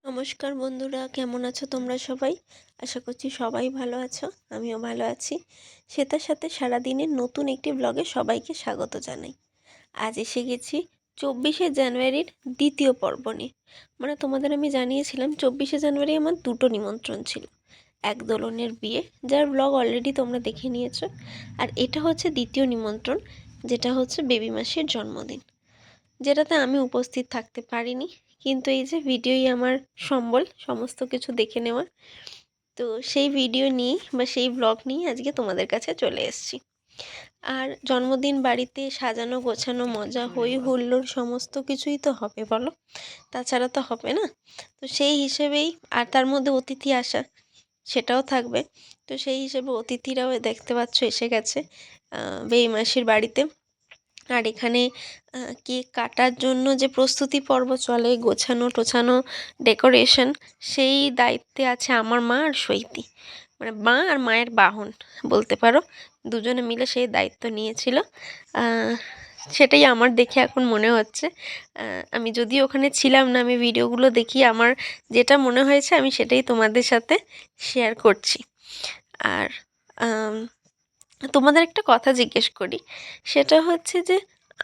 নমস্কার বন্ধুরা, কেমন আছো তোমরা সবাই? আশা করছি সবাই ভালো আছো, আমিও ভালো আছি। সেটার সাথে সারাদিনের নতুন একটি ব্লগে সবাইকে স্বাগত জানাই। আজ এসে গেছি 24শে জানুয়ারির দ্বিতীয় পর্ব নিয়ে। মানে তোমাদের আমি জানিয়েছিলাম 24শে জানুয়ারি আমার দুটো নিমন্ত্রণ ছিল। এক দোলনের বিয়ে, যার ব্লগ অলরেডি তোমরা দেখে নিয়েছো, আর এটা হচ্ছে দ্বিতীয় নিমন্ত্রণ, যেটা হচ্ছে বেবি মাসির জন্মদিন, যেটাতে আমি উপস্থিত থাকতে পারিনি। কিন্তু এই যে ভিডিওই আমার সম্বল সমস্ত কিছু দেখে নেওয়ার। তো সেই ভিডিও নিয়েই বা সেই ব্লগ নিয়ে আজকে তোমাদের কাছে চলে এসেছি। আর জন্মদিন বাড়িতে সাজানো গোছানো, মজা, হই হুল্লোড় সমস্ত কিছুই তো হবে বলো, তাছাড়া তো হবে না। তো সেই হিসেবেই, আর তার মধ্যে অতিথি আসা সেটাও থাকবে। তো সেই হিসেবে অতিথিরাও দেখতে পাচ্ছ এসে গেছে বেবি মাসির বাড়িতে। আর এখানে কেক কাটার জন্য যে প্রস্তুতি পর্ব চলে, গোছানো টোছানো, ডেকোরেশন, সেই দায়িত্বে আছে আমার মা আর সৈতি। মানে মা আর মায়ের বাহন বলতে পারো, দুজনে মিলে সেই দায়িত্ব নিয়েছিল। সেটাই আমার দেখে এখন মনে হচ্ছে। আমি যদিও ওখানে ছিলাম না, আমি ভিডিওগুলো দেখি, আমার যেটা মনে হয়েছে আমি সেটাই তোমাদের সাথে শেয়ার করছি। আর তোমাদের একটা কথা জিজ্ঞেস করি, সেটা হচ্ছে যে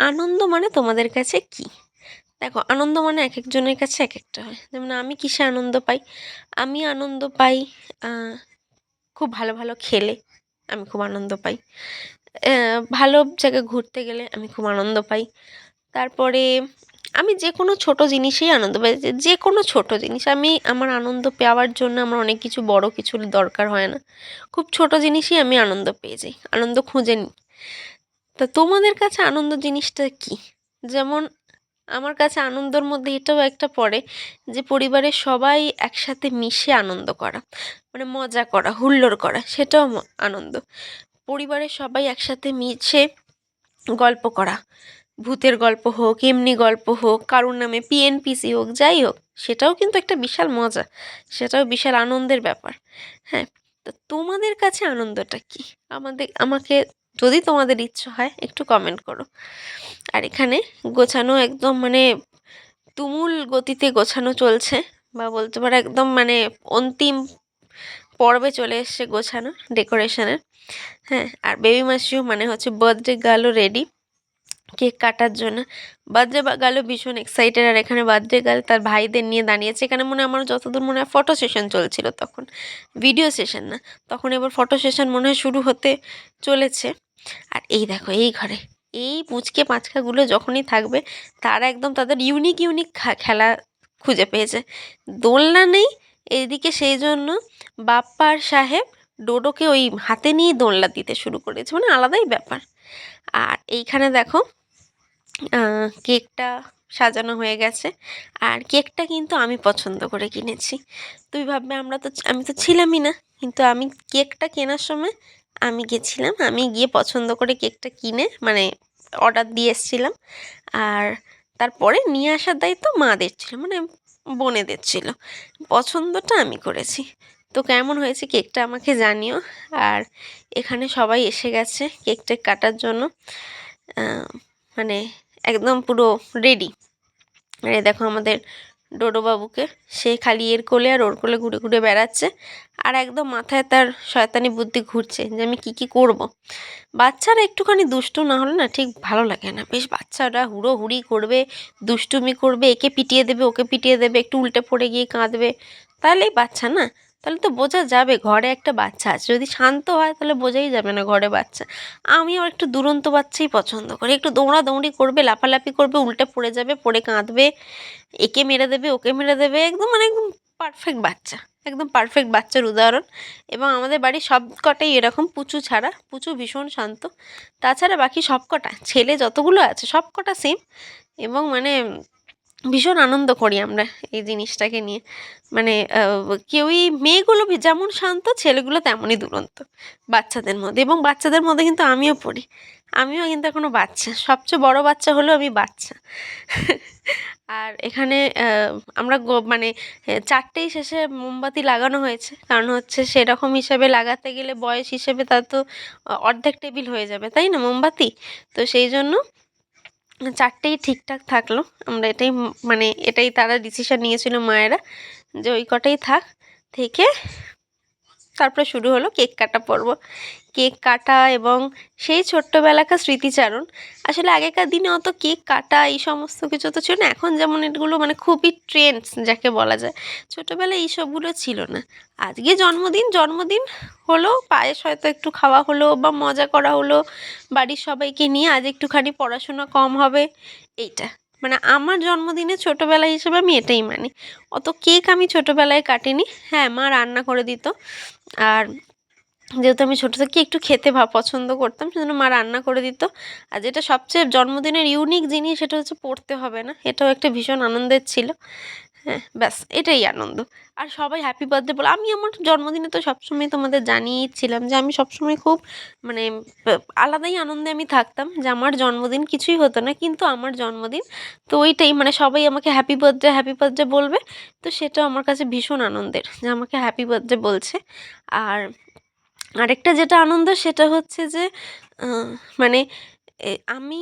আনন্দ মানে তোমাদের কাছে কি? দেখো, আনন্দ মানে এক একজনের কাছে এক একটা হয়। যেমন আমি কিসে আনন্দ পাই? আমি আনন্দ পাই খুব ভালো ভালো খেলে, আমি খুব আনন্দ পাই। ভালো জায়গায় ঘুরতে গেলে আমি খুব আনন্দ পাই। তারপরে আমি যে কোনো ছোটো জিনিসেই আনন্দ পাই। যে কোনো ছোটো জিনিস আমি, আমার আনন্দ পাওয়ার জন্য আমার অনেক কিছু বড় কিছুর দরকার হয় না। খুব ছোটো জিনিসই আমি আনন্দ পেয়ে যাই, আনন্দ খুঁজে নিই। তা তোমাদের কাছে আনন্দ জিনিসটা কি? যেমন আমার কাছে আনন্দর মধ্যে এটাও একটা পড়ে যে পরিবারের সবাই একসাথে মিশে আনন্দ করা, মানে মজা করা, হুল্লোড় করা, সেটাও আনন্দ। পরিবারের সবাই একসাথে মিশে গল্প করা, ভূতের গল্প হোক, এমনি গল্প হোক, কারুর নামে পিএনপিসি হোক, যাই হোক, সেটাও কিন্তু একটা বিশাল মজা, সেটাও বিশাল আনন্দের ব্যাপার। হ্যাঁ, তো তোমাদের কাছে আনন্দটা কি? আমাকে যদি তোমাদের ইচ্ছে হয় একটু কমেন্ট করো। আর এখানে গোছানো একদম মানে তুমুল গতিতে গোছানো চলছে, বা বলতে পারো একদম মানে অন্তিম পর্বে চলে এসছে গোছানো ডেকোরেশনের। হ্যাঁ, আর বেবি মাসিও মানে হচ্ছে বার্থডে গার্লও রেডি কেক কাটার জন্য। বার্থডে গার্লও ভীষণ এক্সাইটেড। আর এখানে বার্থডে গার্ল তার ভাইদের নিয়ে দাঁড়িয়েছে। এখানে মনে হয় আমার যতদূর মনে হয় ফটো সেশন চলছিল তখন, ভিডিও সেশন না। তখন এবার ফটো সেশন মনে হয় শুরু হতে চলেছে। আর এই দেখো, এই ঘরে এই পুচকে পাঁচকাগুলো যখনই থাকবে, তারা একদম তাদের ইউনিক ইউনিক খেলা খুঁজে পেয়েছে। দোলনা নেই এইদিকে, সেই জন্য বাপ্পার সাহেব ডোডোকে ওই হাতে নিয়ে দোলনা দিতে শুরু করেছে, মানে আলাদাই ব্যাপার। আর এইখানে দেখো কেকটা সাজানো হয়ে গেছে। আর কেকটা কিন্তু আমি পছন্দ করে কিনেছি। তুই ভাববে আমি তো ছিলামই না, কিন্তু আমি কেকটা কেনার সময় আমি গেছিলাম, আমি গিয়ে পছন্দ করে কেকটা কিনে মানে অর্ডার দিয়ে এসেছিলাম। আর তারপরে নিয়ে আসার দায়িত্ব মাদের ছিল, মানে বোনেদের ছিল। পছন্দটা আমি করেছি। তো কেমন হয়েছে কেকটা আমাকে জানিও। আর এখানে সবাই এসে গেছে কেকটা কাটার জন্য, মানে একদম পুরো রেডি। আর এই দেখো আমাদের ডোডো বাবুকে, সে খালি এর কোলে আর ওর কোলে ঘুরে ঘুরে বেড়াচ্ছে। আর একদম মাথায় তার শয়তানি বুদ্ধি ঘুরছে যে আমি কী কী করবো। বাচ্চারা একটুখানি দুষ্টু না হলে না ঠিক ভালো লাগে না। বেশ বাচ্চারা হুড়োহুড়ি করবে, দুষ্টুমি করবে, একে পিটিয়ে দেবে, ওকে পিটিয়ে দেবে, একটু উল্টে পড়ে গিয়ে কাঁদবে, তাহলেই বাচ্চা না? তাহলে তো বোঝা যাবে ঘরে একটা বাচ্চা আছে। যদি শান্ত হয় তাহলে বোঝাই যাবে না ঘরে বাচ্চা। আমিও একটু দুরন্ত বাচ্চাই পছন্দ করি, একটু দৌড়াদৌড়ি করবে, লাফালাফি করবে, উল্টে পড়ে যাবে, পড়ে কাঁদবে, একে মেরে দেবে, ওকে মেরে দেবে, একদম মানে একদম পারফেক্ট বাচ্চা, একদম পারফেক্ট বাচ্চার উদাহরণ। এবং আমাদের বাড়ির সব কটাই এরকম, পুচু ছাড়া। পুচু ভীষণ শান্ত, তাছাড়া বাকি সব কটা ছেলে যতগুলো আছে সব কটা সেম। এবং মানে ভীষণ আনন্দ করি আমরা এই জিনিসটাকে নিয়ে। মানে কেউই, মেয়েগুলো যেমন শান্ত, ছেলেগুলো তেমনই দুরন্ত বাচ্চাদের মধ্যে। এবং বাচ্চাদের মধ্যে কিন্তু আমিও পড়ি, আমিও কিন্তু এখনও বাচ্চা, সবচেয়ে বড় বাচ্চা হলেও আমি বাচ্চা। আর এখানে আমরা মানে 4টেই শেষে মোমবাতি লাগানো হয়েছে, কারণ হচ্ছে সেরকম হিসাবে লাগাতে গেলে বয়স হিসেবে তা তো অর্ধেক টেবিল হয়ে যাবে, তাই না, মোমবাতি। তো সেই জন্য 4টেই ঠিকঠাক থাকলো। আমরা এটাই মানে এটাই তারা ডিসিশন নিয়েছিল মায়েরা, যে ওই কটাই থাক। থেকে তারপরে শুরু হলো কেক কাটা পর্ব। কেক কাটা এবং সেই ছোট্টবেলাকার স্মৃতিচারণ। আসলে আগেকার দিনে অত কেক কাটা এই সমস্ত কিছু তো ছিল না, এখন যেমন এগুলো মানে খুবই ট্রেন্ডস যাকে বলা যায়, ছোটোবেলায় এইসবগুলো ছিল না। আজকে জন্মদিন হলো, পায়েস হয়তো একটু খাওয়া হলো বা মজা করা হলো বাড়ির সবাইকে নিয়ে, আজ একটুখানি পড়াশোনা কম হবে, এইটা মানে আমার জন্মদিনে ছোটোবেলা হিসেবে আমি এটাই মানি। অত কেক আমি ছোটোবেলায় কাটিনি। হ্যাঁ, মা রান্না করে দিত, আর যেহেতু আমি ছোটো থেকে একটু খেতে পছন্দ করতাম, সেজন্য মা রান্না করে দিত। আর যেটা সবচেয়ে জন্মদিনের ইউনিক জিনিস সেটা হচ্ছে পড়তে হবে না, এটাও একটা ভীষণ আনন্দের ছিল। হ্যাঁ, ব্যাস এটাই আনন্দ। আর সবাই হ্যাপি বার্থডে বলে, আমি আমার জন্মদিনে তো সবসময় তোমাদের জানিয়েছিলাম যে আমি সবসময় খুব মানে আলাদাই আনন্দে আমি থাকতাম, যে আমার জন্মদিন কিছুই হতো না কিন্তু আমার জন্মদিন, তো ওইটাই মানে সবাই আমাকে হ্যাপি বার্থডে বলবে, তো সেটাও আমার কাছে ভীষণ আনন্দের যে আমাকে হ্যাপি বার্থডে বলছে। আর আরেকটা যেটা আনন্দ সেটা হচ্ছে যে মানে আমি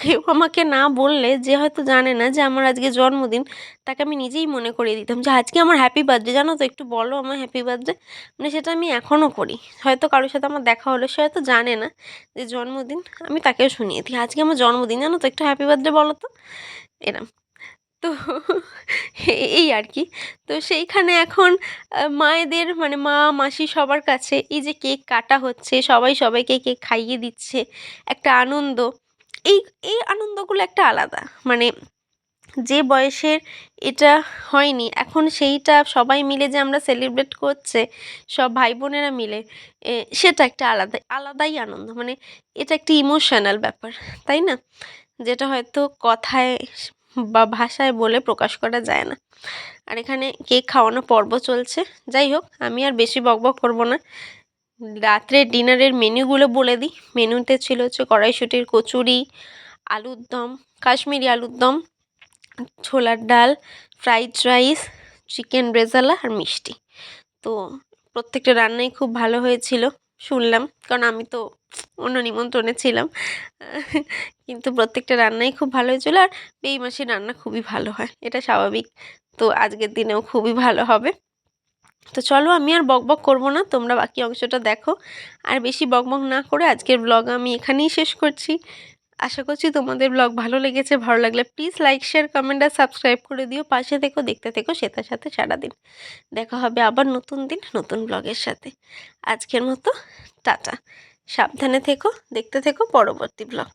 কেউ আমাকে না বললে, যে হয়তো জানে না যে আমার আজকে জন্মদিন, তাকে আমি নিজেই মনে করিয়ে দিতাম যে আজকে আমার হ্যাপি বার্থডে, জানো তো, একটু বলো আমার হ্যাপি বার্থডে। মানে সেটা আমি এখনও করি। হয়তো কারোর সাথে আমার দেখা হলো, সে হয়তো জানে না যে জন্মদিন, আমি তাকেও শুনিয়ে দিই আজকে আমার জন্মদিন, জানো তো, একটু হ্যাপি বার্থডে বলো তো, এরম। তো এই আর কি। তো সেইখানে এখন মায়েদের মানে মা মাসি সবার কাছে এই যে কেক কাটা হচ্ছে, সবাই সবাইকে কেক খাইয়ে দিচ্ছে, একটা আনন্দ, এই এই আনন্দগুলো একটা আলাদা। মানে যে বয়সের এটা হয়নি, এখন সেইটা সবাই মিলে যে আমরা সেলিব্রেট করছে, সব ভাই বোনেরা মিলে, সেটা একটা আলাদাই আনন্দ। মানে এটা একটা ইমোশনাল ব্যাপার, তাই না, যেটা হয়তো কথায় বা ভাষায় বলে প্রকাশ করা যায় না। আর এখানে কেক খাওয়ানো পর্ব চলছে। যাই হোক, আমি আর বেশি বকবক করব না। রাত্রে ডিনারের মেনুগুলো বলে দিই। মেনুতে ছিল হচ্ছে কড়াইশুঁটির কচুরি, আলুর দম, কাশ্মীরি আলুর দম, ছোলার ডাল, ফ্রাইড রাইস, চিকেন রেজালা আর মিষ্টি। তো প্রত্যেকটা রান্নাই খুব ভালো হয়েছিল শুনলাম, কারণ আমি তো অন্য নিমন্ত্রণে ছিলাম। কিন্তু প্রত্যেকটা রান্নাই খুব ভালো হয়েছিল। আর এই মাসে রান্না খুবই ভালো হয়, এটা স্বাভাবিক। তো আজকের দিনেও খুবই ভালো হবে। তো চলো, আমি আর বকবক করব না, তোমরা বাকি অংশটা দেখো। আর বেশি বকবক না করে আজকের ব্লগ আমি এখানেই শেষ করছি। আশা করছি তোমাদের ব্লগ ভালো লেগেছে। ভালো লাগলে প্লিজ লাইক, শেয়ার, কমেন্ট আর সাবস্ক্রাইব করে দিও। পাশে থেকো, দেখতে থেকো শ্বেতার সাথে সারাদিন। দেখা হবে আবার নতুন দিন নতুন ব্লগের সাথে। আজকের মতো টাটা। সাবধানে থেকো, দেখতে থেকো পরবর্তী ব্লগ।